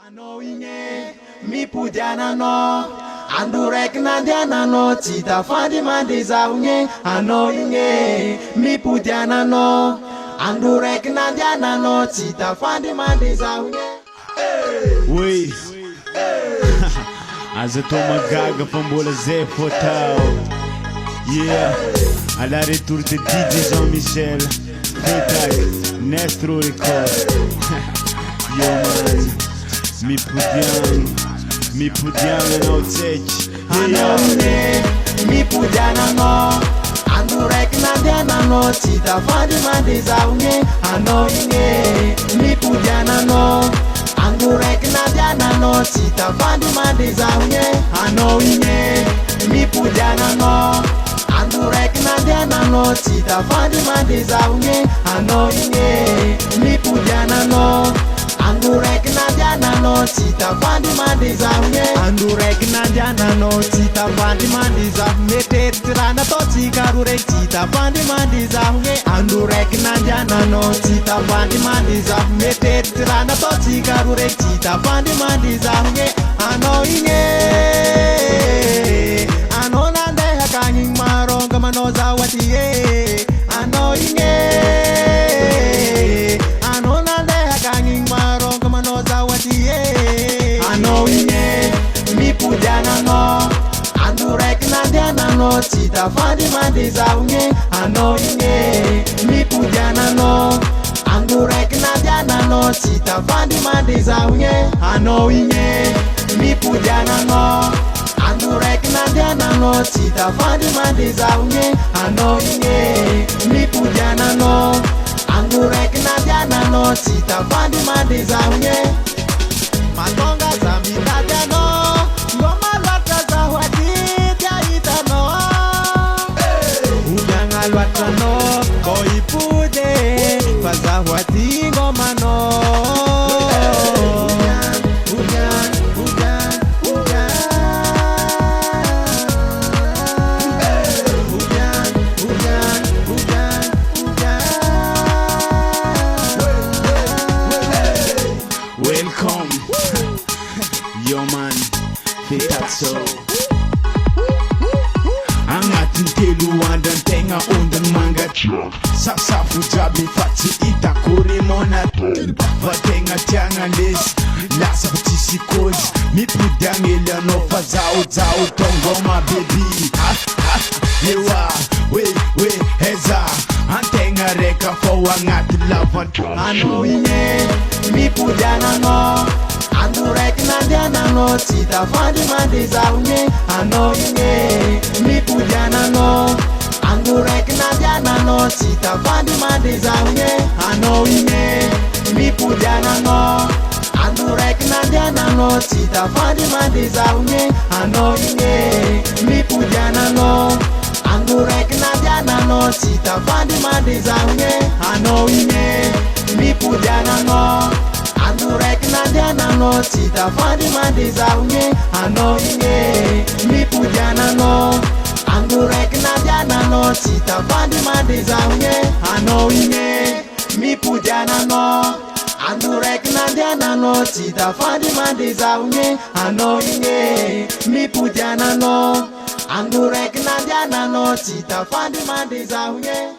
Anao igny mipodiagna anao andro raiky nandiana anao tsy tafandy mandeha zaho igny anao igny mipodiagna anao andro raiky nandiana anao tsy tafandy mandeha zaho igny. Oui. Aza tô magaga fa mbola zay Feu Taq. Yeah. À la retour de DJ Jean-Michel Feu Taq Nestro Record. Yo man, mipodiagna anao tseky. Anao igny mipodiagna anao andro raiky nandiana anao tsy tafandy mandeha zaho igny anao igny mipodiagna anao andro raiky nandiana anao tsy tafandy mandeha zaho igny anao igny mipodiagna anao andro raiky nandiana anao tsy tafandy mandeha zaho igny anao igny mipodiagna anao andro raiky nandiana anao tsy tafandy mandeha zaho igny andro raiky nandiana anao tsy tafandy mandeha zaho metety raha nataotsika ro raiky tsy tafandy mandeha zaho igny andro raiky nandiana anao tsy tafandy mandeha zaho metety raha nataotsika ro raiky tsy tafandy mandeha zaho igny anao igny anao nandeha akagny igny maronga manao zaho aty anao igny anao nandeha akagny igny maronga manao zaho aty anao igny mipodiagna anao andro raiky nandiana anao tsy tafandy mandeha zaho igny anao igny mipodiagna anao andro raiky nandiana anao tsy tafandy mandeha zaho igny anao igny mipodiagna anao andro raiky nandiana anao tsy tafandy mandeha zaho igny anao igny mipodiagna anao andro raiky nandiana anao tsy tafandy mandeha zaho igny matonga za mitady anao mbô maloatra zaho aty ty ahitanao omiagna loatra anao mbô hipody fa zaho aty ngomanao Welcome. Yo man, Feu Taq so. Agnatin'ny telo andro antegna ondany mangatrak safosafo jiaby fa tsy hitako monatony fa tegna tiagna lesy lasa fa tsisy cause mipodiagna hely anao fa zaho tongoma baby ewa we eza antegna raika fao agnaty lavantrano anao igny mipodiagna anao andro raiky nandiana anao tsy tafandy mandeha zaho igny anao igny mipodiagna anao andro raiky nandiana anao tsy tafandy mandeha zaho igny anao igny mipodiagna anao andro raiky nandiana anao tsy tafandy mandeha zaho igny anao igny mipodiagna anao andro raiky nandiana anao tsy tafandy mandeha zaho igny anao igny mipodiagna anao andro raiky nandiana anao tsy tafandy mandeha zaho igny anao igny mipodiagna anao andro raiky nandiana anao tsy tafandy mandeha zaho igny anao igny mipodiagna anao andro raiky nandiana anao tsy tafandy mandeha zaho igny anao igny mipodiagna anao andro raiky nandiana anao tsy tafandy mandeha zaho igny